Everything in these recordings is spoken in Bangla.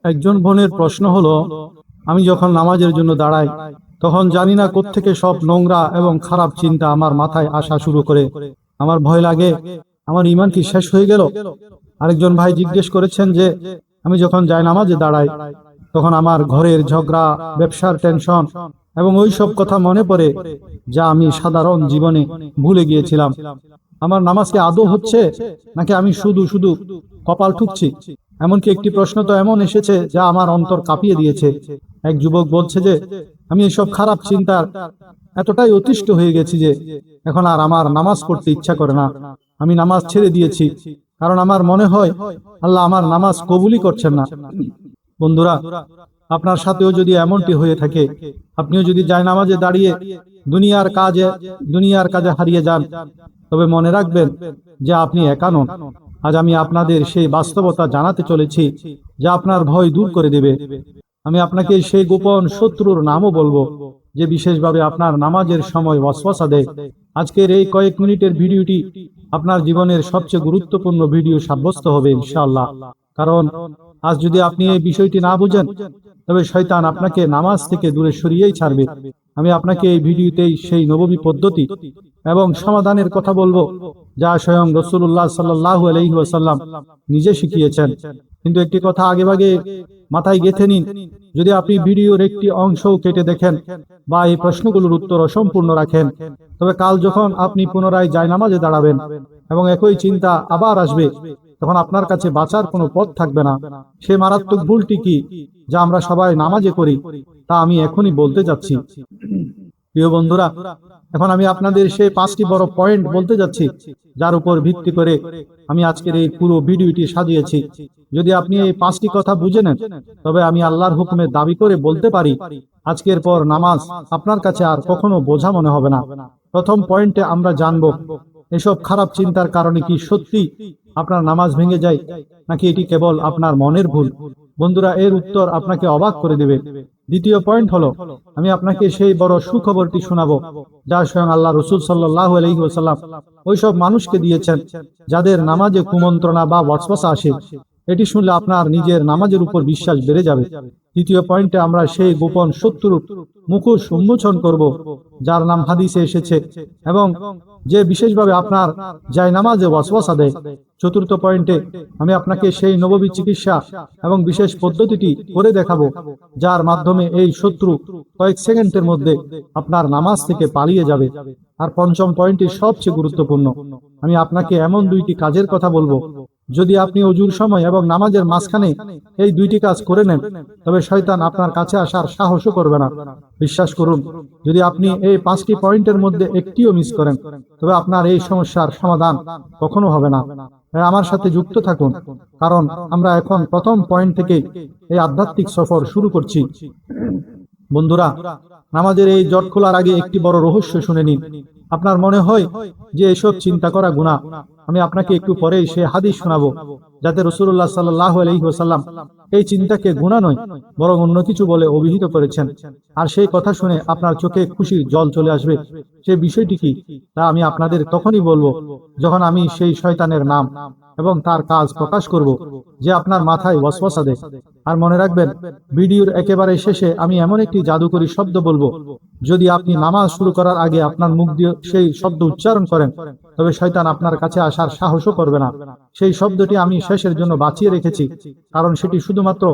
একজন বোনের প্রশ্ন হলো, আমি যখন নামাজের জন্য দাঁড়াই তখন জানি না কোত্থেকে সব নোংরা এবং খারাপ চিন্তা আমার মাথায় আসা শুরু করে। আমার ভয় লাগে, আমার ঈমান কি শেষ হয়ে গেল? আরেকজন ভাই জিজ্ঞেস করেছেন যে, আমি যখন যাই নামাজে দাঁড়াই তখন আমার ঘরের ঝগড়া, ব্যবসার টেনশন এবং ওই সব কথা মনে পড়ে যা আমি সাধারণ জীবনে ভুলে গিয়েছিলাম। আমার নামাজ কি আদৌ হচ্ছে, নাকি আমি শুধু শুধু কপাল ঠুকছি? এমনকি একটি প্রশ্ন তো এমন এসেছে যা আমার অন্তর কাঁপিয়ে দিয়েছে। এক যুবক বলছে যে, আমি এসব খারাপ চিন্তার এতটাই অতিষ্ঠ হয়ে গেছি যে এখন আর আমার নামাজ পড়তে ইচ্ছা করে না। আমি নামাজ ছেড়ে দিয়েছি কারণ আমার মনে হয় আল্লাহ আমার নামাজ কবুলই করছেন না। বন্ধুরা, আপনার সাথেও যদি এমনটি হয়ে থাকে, আপনিও যদি যায় নামাজে দাঁড়িয়ে দুনিয়ার কাজে হারিয়ে যান, তবে মনে রাখবেন যে আপনি একা নন। আজ আমি আপনাদের সেই বাস্তবতা জানাতে চলেছি যা আপনার ভয় দূর করে দেবে। আমি আপনাকে সেই গোপন শত্রুর নামও বলবো যে বিশেষভাবে আপনার নামাজের সময় ওয়াসওয়াসা দেয়। আজকের এই কয়েক মিনিটের ভিডিওটি আপনার জীবনের সবচেয়ে গুরুত্বপূর্ণ ভিডিও সাব্যস্ত হবে ইনশাআল্লাহ। কারণ আজ যদি আপনি এই বিষয়টি না বুঝেন, তবে শয়তান আপনাকে নামাজ থেকে দূরে সরিয়েই ছাড়বে। আমি আপনাকে এই ভিডিওতেই সেই নববী পদ্ধতি এবং সমাধানের কথা বলবো যা স্বয়ং রাসূলুল্লাহ সাল্লাল্লাহু আলাইহি ওয়াসাল্লাম নিজে শিখিয়েছেন। কিন্তু একটি কথা আগেভাগে মাথায় গেঁথে নিন, যদি আপনি ভিডিওর একটি অংশও কেটে দেখেন বা এই প্রশ্নগুলোর উত্তর অসম্পূর্ণ রাখেন, তবে কাল যখন আপনি পুনরায় জায়নামাজে দাঁড়াবেন এবং একই চিন্তা আবার আসবে, তখন আপনার কাছে বাঁচার কোনো পথ থাকবে না। সে মারাত্মক ভুলটি কি যা আমরা সবাই নামাজে করি, তা আমি এখনই বলতে যাচ্ছি। প্রিয় বন্ধুরা, এখন আমি আপনাদের সেই 5টি বড় পয়েন্ট বলতে যাচ্ছি যার উপর ভিত্তি করে আমি আজকের এই পুরো ভিডিওটি সাজিয়েছি। যদি আপনি এই 5টি কথা বুঝে নেন, তবে আমি আল্লাহর হুকুমে দাবি করে বলতে পারি আজকের পর নামাজ আপনার কাছে আর কখনো বোঝা মনে হবে না। প্রথম পয়েন্টে আমরা জানব, এসব খারাপ চিন্তার কারণে কি সত্যি আপনার নামাজ ভেঙে যায়, নাকি এটি কেবল আপনার মনের ভুল? বন্ধুরা, এর উত্তর আপনাকে অবাক করে দেবে। দ্বিতীয় পয়েন্ট হলো, আমি আপনাকে সেই বড় সুখবরটি শোনাবো যা স্বয়ং আল্লাহ রাসূল সাল্লাল্লাহু আলাইহি ওয়াসাল্লাম ওইসব মানুষকে দিয়েছেন যাদের নামাজে কুমন্ত্রণা বা ওয়াসওয়াসা আসে। এটি শুনলে আপনার নিজের নামাজের উপর বিশ্বাস বেড়ে যাবে। তৃতীয় পয়েন্টে আমরা সেই গোপন শত্রুর মুখোশ উন্মোচন করব যার নাম হাদিসে এসেছে এবং যে বিশেষভাবে আপনার জায়নামাজে ওয়াসওয়াসা দেয়। চতুর্থ পয়েন্টে আমি আপনাকে সেই নববী চিকিৎসা এবং বিশেষ পদ্ধতিটি করে দেখাবো যার মাধ্যমে এই শত্রু কয়েক সেকেন্ডের মধ্যে আপনার নামাজ থেকে পালিয়ে যাবে। আর পঞ্চম পয়েন্টটি সবচেয়ে গুরুত্বপূর্ণ, আমি আপনাকে এমন 2টি কাজের কথা বলবো, যদি আপনি অজুর সময় এবং নামাজের মাঝখানে এই 2টি কাজ করে নেন, তবে শয়তান আপনার কাছে আসার সাহসও করবে না। বিশ্বাস করুন, যদি আপনি এই 5টি পয়েন্টের মধ্যে একটিও মিস করেন, তবে আপনার এই সমস্যার সমাধান কখনো হবে না। আমার সাথে যুক্ত থাকুন, কারণ আমরা এখন প্রথম পয়েন্ট থেকে এই আধ্যাত্মিক সফর শুরু করছি। বন্ধুরা, নামাজের এই জট খোলার আগে একটি বড় রহস্য শুনে নিন। আপনার মনে হয় যে এসব চিন্তা করা গুনাহ? আমি আপনাকে একটু পরেই সে হাদিস শোনাবো যাতে রাসূলুল্লাহ সাল্লাল্লাহু আলাইহি ওয়াসাল্লাম এই চিন্তাকে গুনাহ নয় বরং অন্য কিছু বলে অভিহিত করেছেন। আর সেই কথা শুনে আপনার চোখে খুশির জল চলে আসবে। সেই বিষয়টি কি তা আমি আপনাদের তখনই বলবো যখন আমি সেই শয়তানের নাম এবং তার কাজ প্রকাশ করব যে আপনার মাথায় ওয়াসওয়াসা দেয়। আর মনে রাখবেন, ভিডিওর একেবারে শেষে আমি এমন একটি জাদুকরী শব্দ বলবো, যদি আপনি নামাজ শুরু করার আগে আপনার মুখ দিয়ে সেই শব্দ উচ্চারণ করেন, তবে শয়তান আপনার কাছে আসার সাহসও করবে না। সেই শব্দটি আমি শেষের জন্য বাঁচিয়ে রেখেছি, কারণ সেটি শুধুমাত্র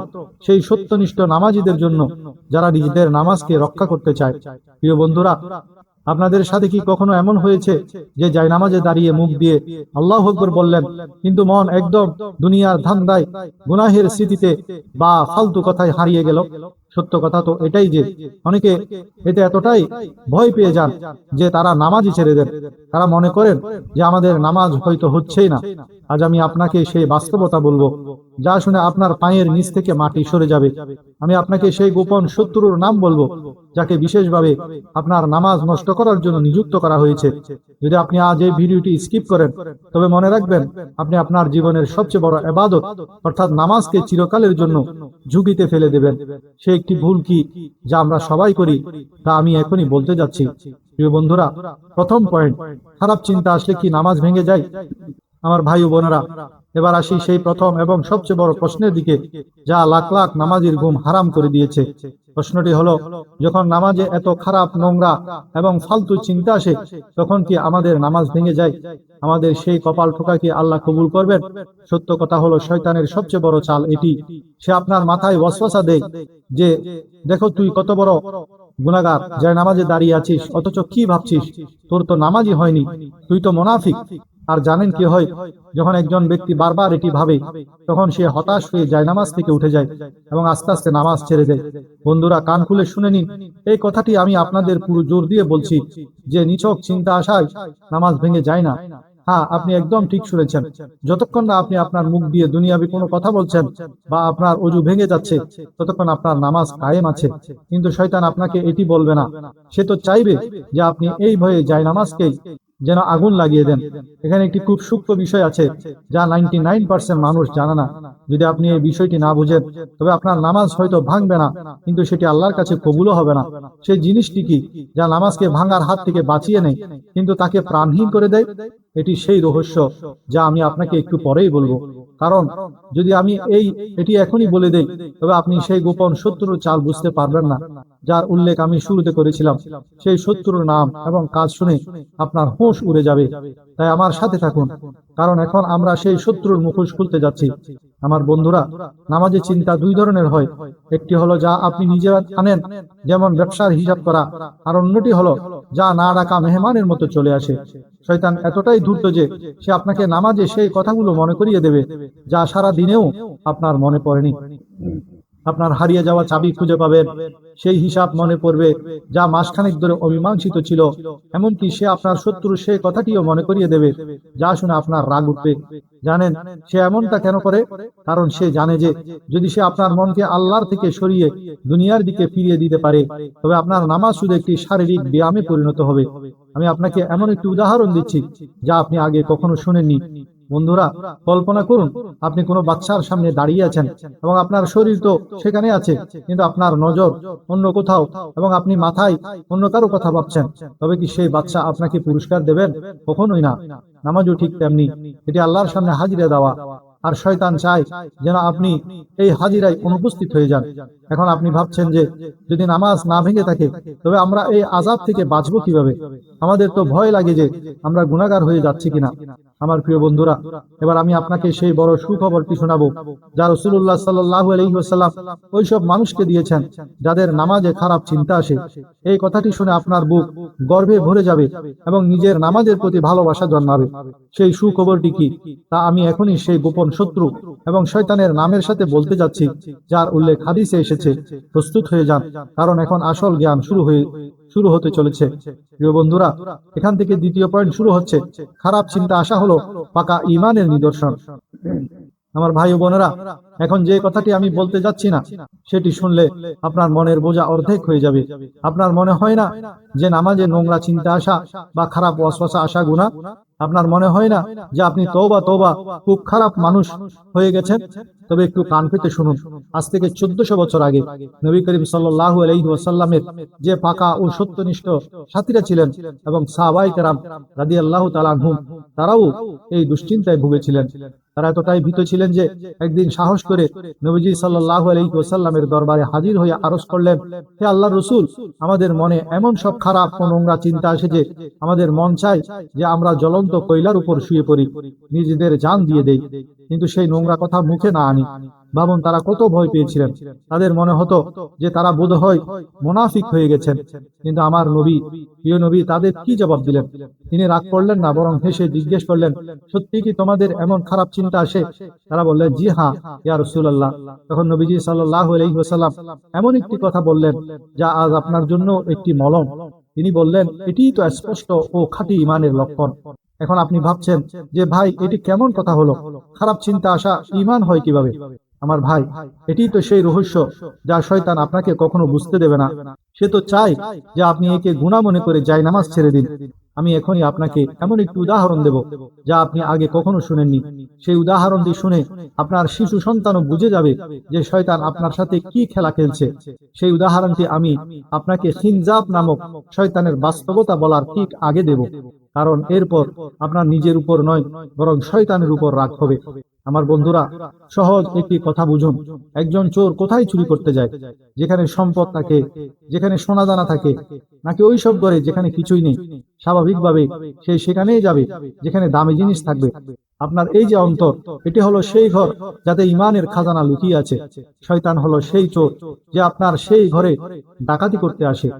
সেই সত্যনিষ্ঠ নামাজীদের জন্য যারা নিজেদের নামাজকে রক্ষা করতে চায়। প্রিয় বন্ধুরা, আপনাদের সাথে কি কখনো এমন হয়েছে যে জায়নামাজে দাঁড়িয়ে মুখ দিয়ে আল্লাহু আকবার বললেন, কিন্তু মন একদম দুনিয়ার ধান্দায়, গুনাহের স্মৃতিতে বা ফালতু কথায় হারিয়ে গেল? সত্য কথা তো এটাই যে অনেকে এতে এতটাই ভয় পেয়ে যান যে তারা নামাজই ছেড়ে দেন। তারা মনে করেন যে আমাদের নামাজ হয়তো হচ্ছেই না। আজ আমি আপনাকে সেই বাস্তবতা বলবো যা শুনে আপনার পায়ের নিচ থেকে মাটি সরে যাবে। আমি আপনাকে সেই গোপন শত্রুর নাম বলবো যাকে বিশেষভাবে আপনার নামাজ নষ্ট করার জন্য নিযুক্ত করা হয়েছে। যদি আপনি আজ এই ভিডিওটি স্কিপ করেন, তবে মনে রাখবেন আপনি আপনার জীবনের সবচেয়ে বড় ইবাদত অর্থাৎ নামাজকে চিরকালের জন্য ঝুঁকিতে ফেলে দেবেন। সে একটি ভুল কি যা আমরা সবাই করি, তা আমি এখনই বলতে যাচ্ছি। প্রিয় বন্ধুরা, প্রথম পয়েন্ট, খারাপ চিন্তা আসলে কি নামাজ ভেঙে যায়? আমার ভাই ও বোনেরা, এবার আসি সেই প্রথম এবং সবচেয়ে বড় প্রশ্নের দিকে, যা লাখ লাখ নামাজির ঘুম হারাম করে দিয়েছে। প্রশ্নটি হলো, যখন নামাজে এত খারাপ, নোংরা এবং ফালতু চিন্তা আসে, তখন কি আমাদের নামাজ ভেঙে যায়? আমাদের সেই কপাল ঠোকা কি আল্লাহ কবুল করবেন? সত্য কথা হলো, শয়তানের সবচেয়ে বড় চাল এটি। সে আপনার মাথায় ওয়াসওয়াসা দেয় যে, দেখো তুই কত বড় গুনাহগার, যায় নামাজে দাঁড়িয়ে আছিস, অথচ কি ভাবছিস? তোর তো নামাজই হয়নি, তুই তো মুনাফিক। আর জানেন কি হয়? যখন একজন ব্যক্তি বারবার এটি ভাবে, তখন সে হতাশ হয়ে যায় নামাজ থেকে উঠে যায় এবং আস্তে আস্তে নামাজ ছেড়ে দেয়। বন্ধুরা, কান খুলে শুনে নিন, এই কথাটি আমি আপনাদের পুরো জোর দিয়ে বলছি যে নিছক চিন্তা আসায় নামাজ ভেঙে যায় না। হ্যাঁ, আপনি একদম ঠিক শুনেছেন। যতক্ষণ না আপনি আপনার মুখ দিয়ে দুনিয়াবি কোনো কথা বলছেন বা আপনার অজু ভেঙে যাচ্ছে, ততক্ষণ আপনার নামাজ কায়েম আছে। কিন্তু শয়তান আপনাকে এটি বলবে না। সে তো চাইবে যে আপনি এই ভয়ে যায় নামাজকেই যেন আগুন লাগিয়ে দেন। এখানে একটি খুব সূক্ষ্ম বিষয় আছে, যা 99% মানুষ জানে না। যদি আপনি এই বিষয়টি না বুঝেন, তবে আপনার নামাজ হয়তো ভাঙবে না, কিন্তু সেটি আল্লাহর কাছে কবুলও হবে না। সেই জিনিসটি কি, যা নামাজকে ভাঙার হাত থেকে বাঁচিয়ে নেয় কিন্তু তাকে প্রাণহীন করে দেয়? এটি সেই রহস্য, যা আমি আপনাকে একটু পরেই বলবো। কারণ যদি আমি এটি এখনই বলে দেই, তবে আপনি সেই গোপন শত্রুর চাল বুঝতে পারবেন না, যার উল্লেখ আমি শুরুতে করেছিলাম। সেই শত্রুর নাম এবং কাজ শুনে আপনার হোশ উড়ে যাবে। তাই আমার সাথে থাকুন, কারণ এখন আমরা সেই শত্রুর মুখোশ খুলতে যাচ্ছি। আমার বন্ধুরা, নামাজে চিন্তা দুই ধরনের হয়। একটি হলো যা আপনি নিজে আনেন, যেমন ব্যবসার হিসাব করা, আর অন্যটি হলো যা না ডাকা মেহমানের মতো চলে আসে। শয়তান এতটাই ধূর্ত যে সে আপনাকে নামাজে সেই কথাগুলো মনে করিয়ে দেবে যা সারা দিনেও আপনার মনে পড়েনি। আপনার হারিয়ে যাওয়া চাবি খুঁজে পাবেন, সেই হিসাব মনে পড়বে যা মাসখানেক ধরে অমীমাংসিত ছিল। এমনকি সে আপনার শত্রু সেই কথাটিও মনে করিয়ে দেবে যা শুনে আপনার রাগ উঠবে। জানেন সে এমনটা কেন করে? কারণ সে জানে যে যদি সে আপনার মনকে আল্লাহর থেকে সরিয়ে দুনিয়ার দিকে ফিরিয়ে দিতে পারে, তবে আপনার নামাজ শুধু একটি শারীরিক ব্যায়ামে পরিণত হবে। আমি আপনাকে এমন একটি উদাহরণ দিচ্ছি যা আপনি আগে কখনো শুনেননি। বন্ধুরা, কল্পনা করুন আপনি কোনো বাচ্চার সামনে দাঁড়িয়ে আছেন এবং আপনার শরীর তো সেখানে আছে, কিন্তু আপনার নজর অন্য কোথাও এবং আপনি মাথায় অন্য কারো কথা ভাবছেন। তবে কি সেই বাচ্চা আপনাকে পুরস্কার দেবেন? কখনোই না। নামাজও ঠিক তেমনি, এটি আল্লাহর সামনে হাজিরা দেওয়া, আর শয়তান চায় যেন আপনি এই হাজিরায় অনুপস্থিত হয়ে যান। এখন আপনি ভাবছেন যে যদি নামাজ না ভেঙে থাকে, তবে আমরা এই আযাব থেকে বাঁচবো কিভাবে? আমাদের তো ভয় লাগে যে আমরা গুনাহগার হয়ে যাচ্ছি কিনা। আমার প্রিয় বন্ধুরা, এবার আমি আপনাকে সেই বড় সুখবরটি শোনাবো যা রাসূলুল্লাহ সাল্লাল্লাহু আলাইহি ওয়াসাল্লাম ওইসব মানুষকে দিয়েছেন যাদের নামাজে খারাপ চিন্তা আসে। এই কথাটি শুনে আপনার বুক গর্বে ভরে যাবে এবং নিজের নামাজের প্রতি ভালোবাসা জন্মাবে। সেই সুখবরটি কি, তা আমি এখনই সেই গোপন শত্রু এবং শয়তানের নামের সাথে বলতে যাচ্ছি, যার উল্লেখ হাদিসে এসেছে। প্রস্তুত হয়ে যান, কারণ এখন আসল জ্ঞান শুরু হতে চলেছে। প্রিয় বন্ধুরা, এখান থেকে দ্বিতীয় পয়েন্ট শুরু হচ্ছে। খারাপ চিন্তা আসা হলো পাকা ঈমানের নিদর্শন। আমার ভাই ও বোনেরা, এখন যে কথাটি আমি বলতে যাচ্ছি না, সেটি শুনলে আপনার মনের বোঝা অর্ধেক হয়ে যাবে। আপনার মনে হয় না যে নামাজে নোংরা চিন্তা আসা বা খারাপ ওয়াসওয়াসা আসা গুনাহ? আপনার মনে হয় না যে আপনি তওবা তওবা খুব খারাপ মানুষ হয়ে গেছেন? তবে একটু কান পেতে শুনুন। আজ থেকে 1400 বছর আগে নবী করিম সাল্লাল্লাহু আলাইহি ওয়াসাল্লামের যে পাকা ও সত্যনিষ্ঠ সাথীরা ছিলেন এবং সাহাবায়ে কেরাম রাদিয়াল্লাহু তাআলা আনহুম, তারাও এই দুশ্চিন্তায় ভুগেছিলেন। তারা এতটাই ভীত ছিলেন যে একদিন সাহস করে নবীজি সাল্লাল্লাহু আলাইহি ওয়াসাল্লামের দরবারে হাজির হয়ে আরজ করলেন, হে আল্লাহর রাসূল, আমাদের মনে এমন সব খারাপ ও নোংরা চিন্তা আসে যে আমাদের মন চায় যে আমরা জ্বলন্ত কয়লার উপর শুয়ে পড়ি, নিজেদের জান দিয়ে দেই, কিন্তু সেই নোংরা কথা মুখে না আনি। ভাবুন তারা কত ভয় পেয়েছিলেন। তাদের মনে হতো যে তারা বোধহয় মুনাফিক হয়ে গেছেন। কিন্তু আমার নবী, প্রিয় নবী, তাদের কি জবাব দিলেন? তিনি রাগ করলেন না, বরং হেসে জিজ্ঞেস করলেন, সত্যি কি তোমাদের এমন খারাপ চিন্তা আসে? তারা বললেন, জি হ্যাঁ ইয়া রাসূলুল্লাহ। তখন নবীজি সাল্লাল্লাহু আলাইহি ওয়াসাল্লাম এমন একটি কথা বললেন যা আজ আপনার জন্য একটি মলম। তিনি বললেন, এটিই তো স্পষ্ট ও খাঁটি ঈমানের লক্ষণ। এখন আপনি ভাবছেন যে ভাই, এটি কেমন কথা হলো? খারাপ চিন্তা আসা ঈমান হয় কিভাবে? আমার ভাই, এটিই তো সেই রহস্য যা শয়তান আপনাকে কখনো বুঝতে দেবে না। সে তো চায় যে আপনি একে গুনাহ মনে করে যায় নামাজ ছেড়ে দিন। আমি এখনই আপনাকে এমন একটি উদাহরণ দেব যা আপনি আগে কখনো শুনেননি। সেই উদাহরণটি শুনে আপনার শিশু সন্তানও বুঝে যাবে যে শয়তান আপনার সাথে কি খেলা খেলছে। সেই উদাহরণটি আমি আপনাকে খিনজাব নামক শয়তানের বাস্তবতা বলার ঠিক আগে দেব, কারণ এরপর আপনার নিজের উপর নয়, বরং শয়তানের উপর রাগ হবে। আমার বন্ধুরা, সহজ একটি কথা বুঝুন। একজন চোর কোথায় চুরি করতে যায়? যেখানে সম্পদ থাকে, যেখানে সোনাদানা থাকে, নাকি ওই সব ঘরে যেখানে কিছুই নেই? স্বাভাবিকভাবে সে সেখানেই যাবে যেখানে দামি জিনিস থাকবে। আপনার এই যে অন্তর, এটি হলো সেই ঘর যাতে ইমানের খাজানা লুকিয়ে আছে। শয়তান হলো সেই চোর যে আপনার সেই ঘরে ডাকাতি করতে আসে।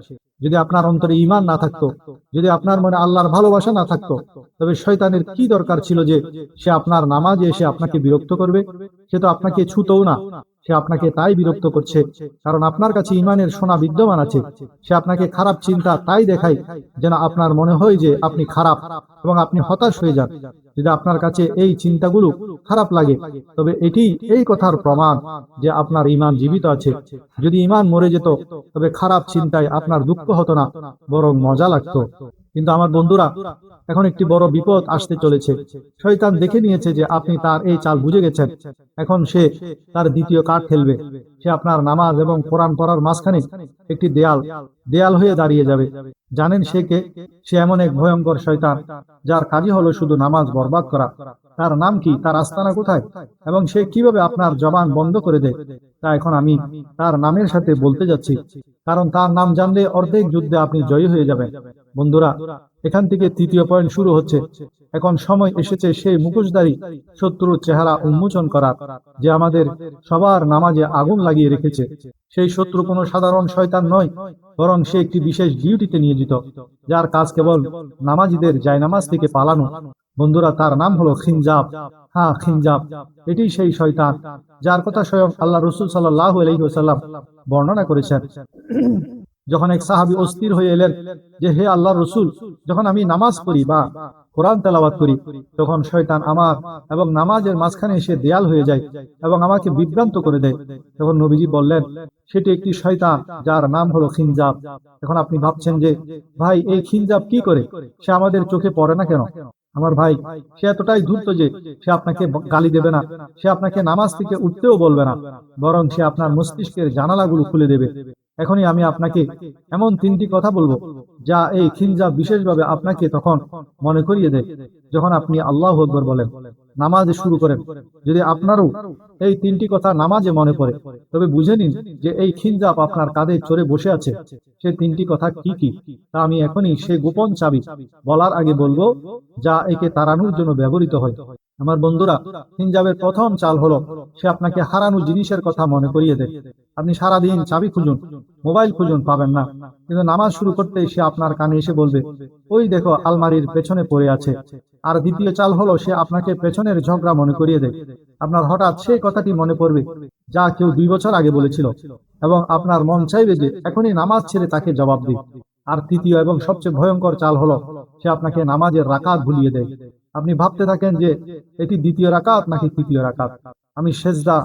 যদি আপনার অন্তরে ঈমান না থাকতো, যদি আপনার মনে আল্লাহর ভালোবাসা না থাকতো, তবে শয়তানের কি দরকার ছিল যে সে আপনার নামাজে এসে আপনাকে বিরক্ত করবে? সে তো আপনাকে ছুতোও না। সে আপনাকে তাই বিরক্ত করছে কারণ আপনার কাছে ঈমানের সোনা বিদ্যমান আছে। সে আপনাকে খারাপ চিন্তা তাই দেখায় যেন আপনার মনে হয় যে আপনি খারাপ এবং আপনি হতাশ হয়ে যান। যদি আপনার কাছে এই চিন্তাগুলো খারাপ লাগে, তবে এটি এই কথার প্রমাণ যে আপনার ঈমান জীবিত আছে। যদি ঈমান মরে যেত, তবে খারাপ চিন্তায় আপনার দুঃখ হতো না, বরং মজা লাগতো। কিন্তু আমার বন্ধুরা, এখন একটি বড় বিপদ আসতে চলেছে। শয়তান দেখে নিয়েছে যে আপনি তার এই চাল বুঝে গেছেন। এখন সে তার দ্বিতীয় কার্ড খেলবে। সে আপনার নামাজ এবং কোরআন পড়ার মাঝখানে একটি দেয়াল দেয়াল হয়ে দাঁড়িয়ে যাবে। জানেন সে কে? সে এমন এক ভয়ঙ্কর শয়তান যার কাজই হলো শুধু নামাজ বরবাদ করা। তার নাম কি? তার আস্তানা কোথায়? এবং সে কিভাবে আপনার জবান বন্ধ করে দেয়, তা এখন আমি তার নামের সাথে বলতে যাচ্ছি। কারণ তার নাম জানলে অর্ধেক যুদ্ধে আপনি জয়ী হয়ে যাবেন। বন্ধুরা, এখান থেকে তৃতীয় পয়েন্ট শুরু হচ্ছে। এখন সময় এসেছে সেই মুখোশধারী শত্রুর চেহারা উন্মোচন করার, যে আমাদের সবার নামাজে আগুন লাগিয়ে রেখেছে। সেই শত্রু কোনো সাধারণ শয়তান নয়, বরং সে একটি বিশেষ ডিউটিতে নিয়োজিত, যার কাজ কেবল নামাজীদের জায়নামাজ থেকে পালানো। বন্ধুরা, তার নাম হলো খিনজাব। হ্যাঁ, খিনজাব। এটি সেই শয়তান যার কথা স্বয়ং আল্লাহ রসুল সাল্লাল্লাহু আলাইহি ওয়াসাল্লাম বর্ণনা করেছেন। যখন এক সাহাবী অস্থির হয়ে এলেন যে, হে আল্লাহর রসুল, যখন আমি নামাজ পড়ি বা কোরআন তেলাওয়াত করি, তখন শয়তান আমার এবং নামাজের মাঝখানে এসে দেয়াল হয়ে যায় এবং আমাকে বিভ্রান্ত করে দেয়। তখন নবীজি বললেন, সেটি একটি শয়তান যার নাম হলো খিনজাব। এখন আপনি ভাবছেন যে, ভাই, এই খিনজাব কি করে? সে আমাদের চোখে পড়ে না কেন? আমার ভাই, সে এতটাই ধূর্ত যে সে আপনাকে গালি দেবে না, সে আপনাকে নামাজ থেকে উঠতেও বলবে না, বরং সে আপনার মস্তিষ্কের জানালাগুলো খুলে দেবে। এখনই আমি আপনাকে এমন তিনটি কথা বলবো যা এই খিনজাব বিশেষভাবে আপনাকে তখন মনে করিয়ে দেয় যখন আপনি আল্লাহু আকবার বলেন, নামাজে শুরু করেন। যদি আপনারও এই তিনটি কথা নামাজে মনে পড়ে, তবে বুঝে নিন যে এই খিনজাব আপনার কাঁধে চড়ে বসে আছে। সে তিনটি কথা কি কি তা আমি এখনই সেই গোপন চাবি বলার আগে বলবো, যা একে তাড়ানোর জন্য ব্যবহৃত হয়। আমার বন্ধুরা, খিনজাবের প্রথম চাল হলো সে আপনাকে হারানো জিনিসের কথা মনে করিয়ে দেয়। আপনি সারাদিন চাবি খুঁজুন, মোবাইল খুঁজুন, পাবেন না, কিন্তু নামাজ শুরু করতেই সে আপনার কানে এসে বলবে, ওই দেখো, আলমারির পেছনে পড়ে আছে। আর দ্বিতীয় চাল হলো সে আপনাকে পেছনের ঝগড়া মনে করিয়ে দেয়। আপনার হঠাৎ সেই কথাটি মনে পড়বে যা কেউ 2 বছর আগে বলেছিল, এবং আপনার মন চাইবে যে এখনই নামাজ ছেড়ে তাকে জবাব দিই। আর তৃতীয় এবং সবচেয়ে ভয়ঙ্কর চাল হলো সে আপনাকে নামাজের রাকাত ভুলিয়ে দেয়। আপনি ভাবতে থাকেন যে এটি দ্বিতীয় রাকাত নাকি তৃতীয় রাকাত, আমি সেজদা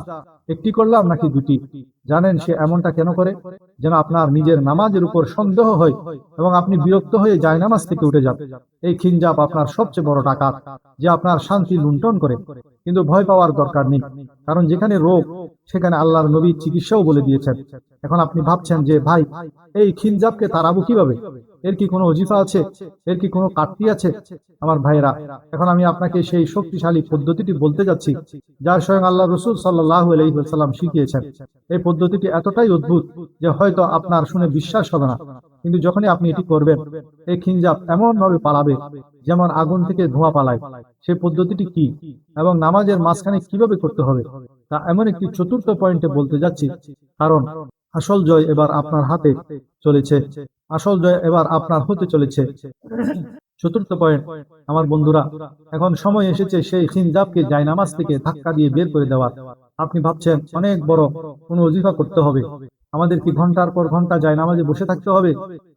একটি করলাম নাকি দুটি। জানেন সে এমনটা কেন করে? যেন আপনার নিজের নামাজের উপর সন্দেহ হয় এবং আপনি বিরক্ত হয়ে জায়নামাজ থেকে উঠে যান। এই খিনজাব আপনার সবচেয়ে বড় ডাকাত, যে আপনার শান্তি লুণ্ঠন করে। কিন্তু ভয় পাওয়ার দরকার নেই, কারণ যেখানে রোগ সেখানে আল্লাহর নবী চিকিৎসাও বলে দিয়েছেন। এখন আপনি ভাবছেন যে, ভাই, এই খিনজাবকে তাড়াবো কিভাবে? এর কি কোনো ওজিফা আছে? এর কি কোনো কাটতি আছে? আমার ভাইরা, এখন আমি আপনাকে সেই শক্তিশালী পদ্ধতিটি বলতে যাচ্ছি যা স্বয়ং আল্লাহ রসুল সাল্লাল্লাহু আলাইহি ওয়াসাল্লাম শিখিয়েছেন। এই পদ্ধতিটি এতটাই অদ্ভুত যে হয়তো আপনার শুনে বিশ্বাস হবে না, কিন্তু যখনই আপনি এটি করবেন, এই খিনজাব এমন ভাবে পালাবে যেমন আগুন থেকে ধোঁয়া পালায়। সেই পদ্ধতিটি কি এবং নামাজের মাঝখানে কিভাবে করতে হবে, তা এমন একটি চতুর্থ পয়েন্টে বলতে যাচ্ছি। কারণ আসল জয় এবার আপনার হাতে চলেছে, আসল জয় এবার আপনার হতে চলেছে। চতুর্থ পয়েন্ট, আমার বন্ধুরা, এখন সময় এসেছে সেই খিনজাবকে জায়নামাজ থেকে ধাক্কা দিয়ে বের করে দেওয়ার। আপনি ভাবছেন অনেক বড় কোনো ওজিফা করতে হবে, আমাদের কি ঘন্টার পর ঘন্টা জায়নামাজে বসে থাকতে হবে?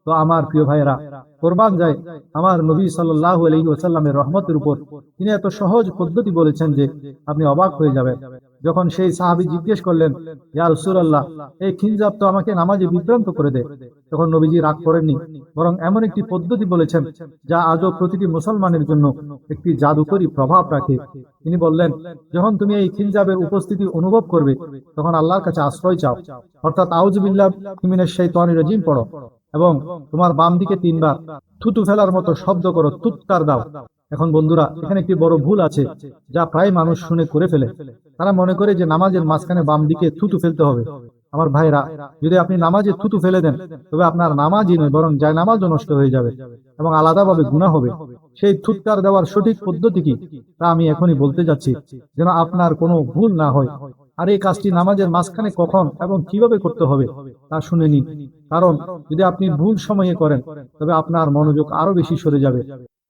তো আমার প্রিয় ভাইয়েরা, কোরবান যায় আমার নবী সাল্লাল্লাহু আলাইহি ওয়াসাল্লামের রহমতের উপর। তিনি এত সহজ পদ্ধতি বলেছেন যে আপনি অবাক হয়ে যাবেন। যখন সেই সাহাবী জিজ্ঞেস করলেন, ইয়া রাসূলুল্লাহ, এই খিনজাব তো আমাকে নামাজে বিভ্রান্ত করে দেয়, তখন নবীজি রাগ করেননি, বরং এমন একটি পদ্ধতি বলেছেন যা আজও প্রতিটি মুসলমানের জন্য একটি জাদুকরী প্রভাব রাখে। তিনি বললেন, যখন তুমি এই খিনজাবের উপস্থিতি অনুভব করবে, তখন আল্লাহর কাছে আশ্রয় চাও, অর্থাৎ আউযু বিল্লাহি মিনাশ শাইতানির রাজিম পড়ো এবং তোমার বাম দিকে 3 বার থুতু ফেলার মতো শব্দ করো, তুৎকার দাও। এখন বন্ধুরা, এখানে একটি বড় ভুল আছে যা প্রায় মানুষ শুনে করে ফেলে। তারা মনে করে যে নামাজের মাঝখানে বাম দিকে থুতু ফেলতে হবে। আমার ভাইরা, যদি আপনি নামাজে থুতু ফেলে দেন, তবে আপনার নামাজই নয় বরং যায় নামাজও নষ্ট হয়ে যাবে এবং আলাদাভাবে গুনাহ হবে। সেই থুতকার দেওয়ার সঠিক পদ্ধতি কি তা আমি এখনই বলতে যাচ্ছি, যেন আপনার কোনো ভুল না হয়। আর এই কাজটি নামাজের মাঝখানে কখন এবং কিভাবে করতে হবে তা শুনে নিন। কারণ যদি আপনি ভুল সময়ে করেন, তবে আপনার মনোযোগ আরো বেশি সরে যাবে।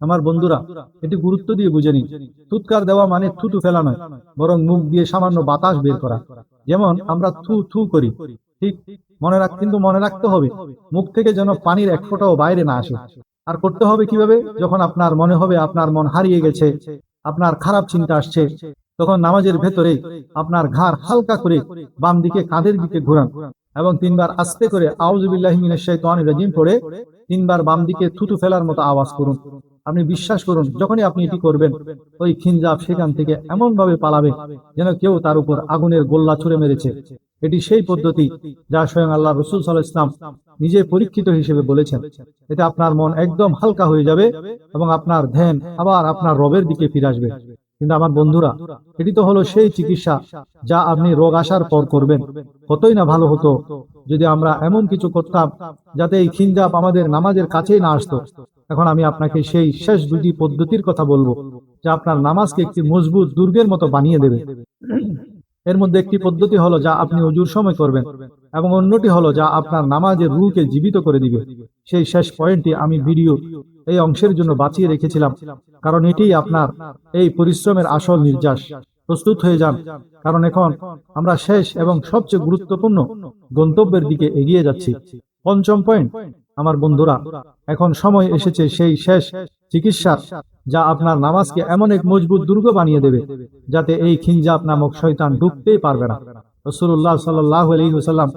আমার বন্ধুরা, এটি গুরুত্ব দিয়ে বুঝে নিন। থুতকার দেওয়া মানে থুতু ফেলা নয়, বরং মুখ দিয়ে সামান্য বাতাস বের করা। যেমন আমরা থু থু করি, ঠিক কিন্তু মনে রাখতে হবে মুখ থেকে যেন পানির এক ফোঁটাও বাইরে না আসে। আর করতে হবে কিভাবে? যখন আপনার মনে হবে আপনার মন হারিয়ে গেছে, আপনার খারাপ চিন্তা আসছে, তখন নামাজের ভেতরে আপনার ঘাড় হালকা করে বাম দিকে কাঁধের দিকে ঘুরান এবং 3 বার আস্তে করে আউযু বিল্লাহি মিনাশ শাইতানির রাজিম পড়ে 3 বার বাম দিকে থুতু ফেলার মতো আওয়াজ করুন। আপনি বিশ্বাস করুন, যখনই আপনি এটি করবেন, ওই খিনজাব সেখান থেকে এমন ভাবে পালাবে যেন কেউ তার উপর আগুনের গোল্লা ছুঁড়ে মেরেছে। এটি সেই পদ্ধতি যা স্বয়ং আল্লাহ রাসূল সাল্লাল্লাহু আলাইহি ওয়াসাল্লাম নিজে পরীক্ষিত হিসেবে বলেছেন। এতে আপনার মন একদম হালকা হয়ে যাবে এবং আপনার ধ্যান আবার আপনার রবের দিকে ফিরে আসবে। কিন্তু আমার বন্ধুরা, এটি তো হলো সেই চিকিৎসা যা আপনি রোগ আসার পর করবেন। কতই না ভালো হতো যদি আমরা এমন কিছু করতাম যাতে এই খিনজাব আমাদের নামাজের কাছেই না আসতো। এখন আমি আপনাকে সেই শেষ 2টি পদ্ধতির কথা বলবো, যা আপনার নামাজকে একটি মজবুত দুর্গের মতো বানিয়ে দেবে। এর মধ্যে একটি পদ্ধতি হলো যা আপনি ওযুর সময় করবেন এবং অন্যটি হলো যা আপনার নামাজের রূহকে জীবিত করে দিবে। সেই শেষ পয়েন্টটি আমি ভিডিও এই অংশের জন্য বাঁচিয়ে রেখেছিলাম, কারণ এটিই আপনার এই পরিশ্রমের আসল নির্যাস। প্রস্তুত হয়ে যান, কারণ এখন আমরা শেষ এবং সবচেয়ে গুরুত্বপূর্ণ গন্তব্যের দিকে এগিয়ে যাচ্ছি। 5ম পয়েন্ট, আমার বন্ধুরা, এখন সময় এসেছে সেই শেষ চিকিৎসার, যা আপনার নামাজকে এমন এক মজবুত দুর্গ বানিয়ে দেবে যাতে এই খিনজাব নামক শয়তান ঢুকতেই পারবে না। রাসূলুল্লাহ সাল্লাল্লাহু আলাইহি ওয়াসাল্লাম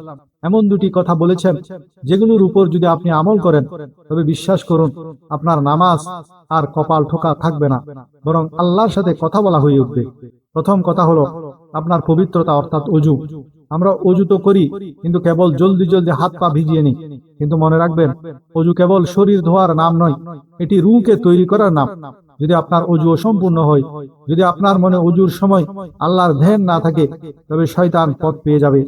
এমন 2টি কথা বলেছেন যেগুলোর উপর যদি আপনি আমল করেন, তবে বিশ্বাস করুন আপনার নামাজ আর কপাল ঠোকা থাকবে না, বরং আল্লাহর সাথে কথা বলা হয়ে উঠবে। প্রথম কথা হলো আপনার পবিত্রতা, অর্থাৎ ওযু। আমরা ওযু তো করি, কিন্তু কেবল জলদি জলদি হাত পা ভিজিয়ে নিই। কিন্তু মনে রাখবেন, ওযু কেবল শরীর ধোয়ার নাম নয়, এটি রূহকে তৈরি করার নাম। যদি আপনার ওযু অসম্পূর্ণ হয়, যদি আপনার মনে ওযুর সময় আল্লাহর ধ্যান না থাকে, তবে শয়তান পথ পেয়ে যাবে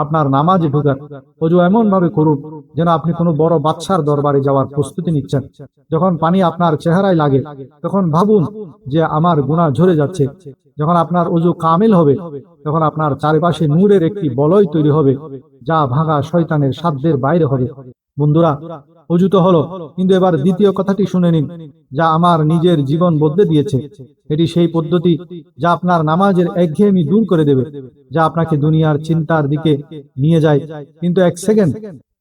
আপনার নামাজে ঢোকার। ওযু এমন ভাবে করুন যেন আপনি কোনো বড় বাদশার দরবারে যাওয়ার প্রস্তুতি নিচ্ছেন। যখন পানি আপনার চেহারায় লাগে, তখন ভাবুন যে আমার গুনাহ ঝরে যাচ্ছে। যখন আপনার ওযু কামিল হবে, তখন আপনার চারপাশে নূরের একটি বলয় তৈরি হবে, যা ভাঙা শয়তানের সাধ্যের বাইরে হবে। বন্ধুরা, ওযু তো হলো, কিন্তু এবার দ্বিতীয় কথাটি শুনে নিন, যা আমার নিজের জীবন বদলে দিয়েছে। এটি সেই পদ্ধতি যা আপনার নামাজের একঘেয়েমি দূর করে দেবে, যা আপনাকে দুনিয়ার চিন্তার দিকে নিয়ে যায়। কিন্তু 1 সেকেন্ড,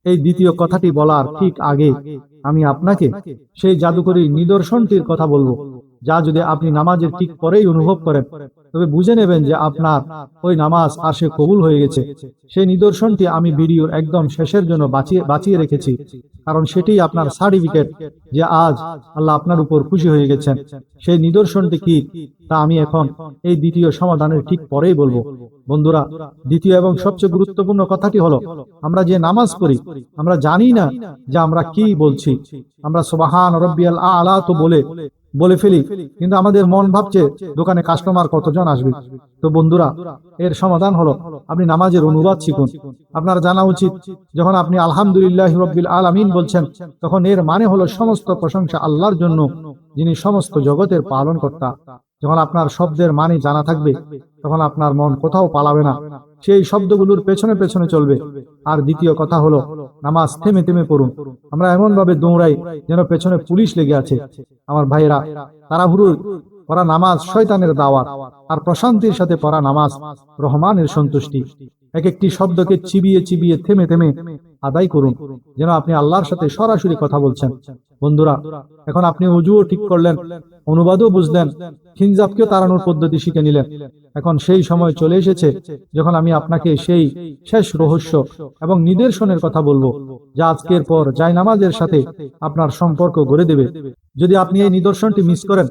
এই দ্বিতীয় কথাটি বলার ঠিক আগে আমি আপনাকে সেই জাদুকরী নিদর্শনটির কথা বলবো, যা যদি আপনি নামাজের ঠিক পরেই অনুভব করেন, তবে বুঝে নেবেন যে আপনার ওই নামাজ আরশে কবুল হয়ে গেছে। সেই নিদর্শনটি আমি ভিডিওর একদম শেষের জন্য বাঁচিয়ে রেখেছি, কারণ সেটি আপনার সার্টিফিকেট যে আজ আল্লাহ আপনার উপর খুশি হয়ে গেছেন। সেই নিদর্শনটি কি তা আমি এখন এই দ্বিতীয় সমাধানের ঠিক পরেই বলবো। বন্ধুরা, দ্বিতীয় এবং সবচেয়ে গুরুত্বপূর্ণ কথাটি হলো, আমরা যে নামাজ পড়ি, আমরা জানি না যে আমরা কি বলছি। আমরা সুবহান রাব্বিয়াল আ'লা তো বলে ফেলি, কিন্তু আমাদের মন ভাবছে দোকানে কাস্টমার কতজন আসবে। তো বন্ধুরা, এর সমাধান হলো আপনি নামাজের অনুবাদ শিখুন। আপনার জানা উচিত, যখন আপনি আলহামদুলিল্লাহি রাব্বিল আলামিন বলছেন, তখন এর মানে হলো সমস্ত প্রশংসা আল্লাহর জন্য, যিনি সমস্ত জগতের পালনকর্তা। যখন আপনার শব্দের মানে জানা থাকবে, তখন আপনার মন কোথাও পালাবে না, সেই শব্দগুলোর পেছনে পেছনে চলবে। আর দ্বিতীয় কথা হলো, নামাজ থেমে থেমে পড়ুন। আমরা এমন ভাবে দৌড়াই যেন পেছনে পুলিশ লেগে আছে। আমার ভাইয়েরা, তাড়াহুড়ো পড়া নামাজ শয়তানের দাওয়াত, আর প্রশান্তির সাথে পড়া নামাজ রহমানের সন্তুষ্টি। এক একটি শব্দকে চিবিয়ে চিবিয়ে থেমে থেমে আদায় করুন, যেন আপনি আল্লাহর সাথে সরাসরি কথা বলছেন। বন্ধুরা, এখন আপনি ওযুও ঠিক করলেন, অনুবাদও বুঝলেন, খিনজাবকেও তাড়ানোর পদ্ধতি শিখে নিলেন। এখন সেই সময় চলে এসেছে যখন আমি আপনাকে সেই শেষ রহস্য এবং নিদর্শনের কথা বলবো, যা আজকের পর জায়নামাজের সাথে আপনার সম্পর্ক গড়ে দেবে। যদি আপনি এই নিদর্শনটি মিস করেন,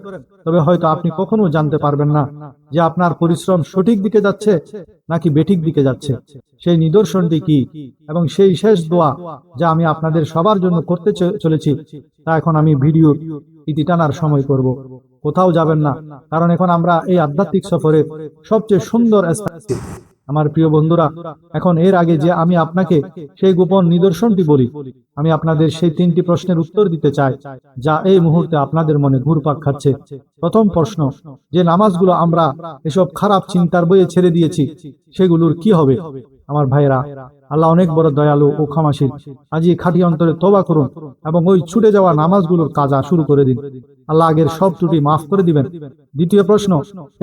তবে হয়তো আপনি কখনো জানতে পারবেন না যে আপনার পরিশ্রম সঠিক দিকে যাচ্ছে নাকি বেঠিক দিকে যাচ্ছে। সেই নিদর্শনটি কি এবং সেই শেষ দোয়া যা আমি আপনাদের সবার জন্য করতে চলেছি, তা এখন আমি ভিডিওর ইতি টানার সময় করব। কোথাও যাবেন না, কারণ এখন আমরা এই আধ্যাত্মিক সফরের সবচেয়ে সুন্দর স্থানে। আমার প্রিয় বন্ধুরা, এখন এর আগে যে আমি আপনাকে সেই গোপন নিদর্শনটি বলি, আমি আপনাদের সেই 3টি প্রশ্নের উত্তর দিতে চাই যা এই মুহূর্তে আপনাদের মনে ঘুরপাক খাচ্ছে। প্রথম প্রশ্ন, যে নামাজগুলো আমরা এসব খারাপ চিন্তার বইয়ে ছেড়ে দিয়েছি সেগুলোর কি হবে? আমার ভাইরা, আল্লাহ অনেক বড় দয়ালু ও ক্ষমাশীল। আজই খাঁটি অন্তরে তওবা করুন এবং ওই ছুটে যাওয়া নামাজগুলোর কাজা শুরু করে দিন। আল্লাহ আগের সব ত্রুটি মাফ করে দিবেন। দ্বিতীয় প্রশ্ন,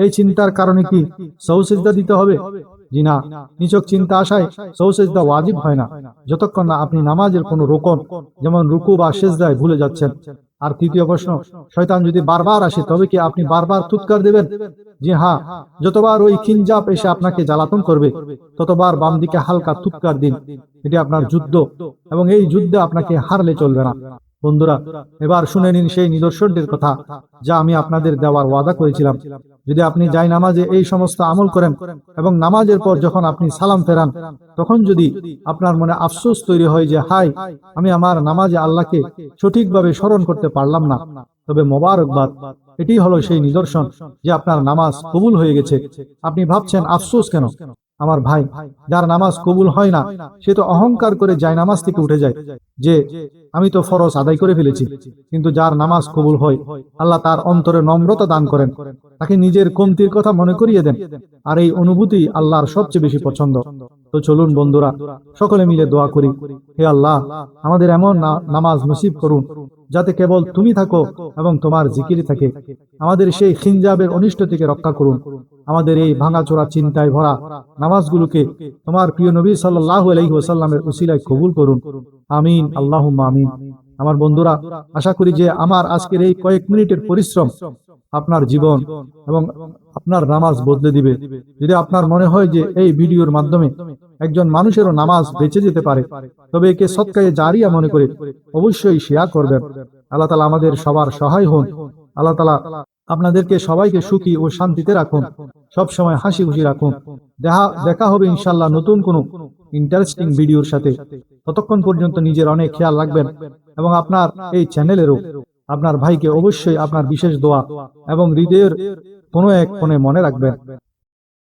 এই চিন্তার কারণে কি সওসিজদা দিতে হবে? জি না, নিছক চিন্তা আসায় সওসিজদা ওয়াজিব হয় না, যতক্ষণ না আপনি নামাজের কোনো রোকন যেমন রুকু বা সিজদায় ভুলে যাচ্ছেন। আর তৃতীয় প্রশ্ন, শয়তান যদি বারবার আসে তবে কি আপনি বারবার থুৎকার দেবেন? জি হ্যাঁ, যতবার ওই খিনজাপ এসে আপনাকে জ্বালাতন করবে ততবার বাম দিকে হালকা থুৎকার দিন। এটি আপনার যুদ্ধ এবং এই যুদ্ধে আপনাকে হারলে চলবে না। বন্ধুরা, এবার শুনে নিন সেই নিদর্শনটির কথা যা আমি আপনাদের দেওয়ার ওয়াদা করেছিলাম। যদি আপনি যাই নামাজে এই সমস্ত আমল করেন এবং নামাজের পর যখন আপনি সালাম ফেরান তখন যদি আপনার মনে আফসোস তৈরি হয় যে হাই, আমি আমার নামাজে আল্লাহকে সঠিকভাবে স্মরণ করতে পারলাম না, তবে মোবারকবাদ, এটি হলো সেই নিদর্শন যে আপনার নামাজ কবুল হয়ে গেছে। আপনি ভাবছেন আফসোস কেন? আমার ভাই, যার নামাজ কবুল হয় না সে তো অহংকার করে যায় নামাজ থেকে উঠে যায় যে আমি তো ফরজ আদায় করে ফেলেছি। কিন্তু যার নামাজ কবুল হয়, আল্লাহ তার অন্তরে নম্রতা দান করেন, তাকে নিজের কমতির কথা মনে করিয়ে দেন। আর এই অনুভূতি আল্লাহর সবচেয়ে বেশি পছন্দ। তো চলুন বন্ধুরা, সকলে মিলে দোয়া করি। হে আল্লাহ, আমাদের এমন নামাজ নসিব করুন যাতে কেবল তুমি থাকো এবং তোমার জিকির থাকে। আমাদের সেই খিনজাবের অনিষ্ট থেকে রক্ষা করুন। আমাদের এই ভাঙাচোরা চিন্তায় ভরা নামাজগুলোকে তোমার প্রিয় নবী সাল্লাল্লাহু আলাইহি ওয়াসাল্লামের উসিলায় কবুল করুন। আমিন, আল্লাহুম্মা আমিন। আমার বন্ধুরা, আশা করি যে আমার আজকের এই কয়েক মিনিটের পরিশ্রম আপনার জীবন এবং আপনার নামাজ বদলে দিবে। যদি আপনার মনে হয় যে এই ভিডিওর মাধ্যমে একজন মানুষেরও নামাজ বেঁচে যেতে পারে, তবে একে সদকায়ে জারিয়া মনে করে অবশ্যই শেয়ার করবেন। আল্লাহ তাআলা আমাদের সবার সহায় হন। আল্লাহ তাআলা আপনাদেরকে সবাইকে সুখী ও শান্তিতে রাখুন, সব সময় হাসি খুশি রাখুন। দেখা হবে ইনশাআল্লাহ নতুন কোনো ইন্টারেস্টিং ভিডিওর সাথে। ততক্ষণ পর্যন্ত নিজের অনেক খেয়াল রাখবেন এবং আপনার এই চ্যানেলেরও আপনার ভাইকে অবশ্যই আপনার বিশেষ দোয়া এবং হৃদয়ের কোনো এক কোণে মনে রাখবেন।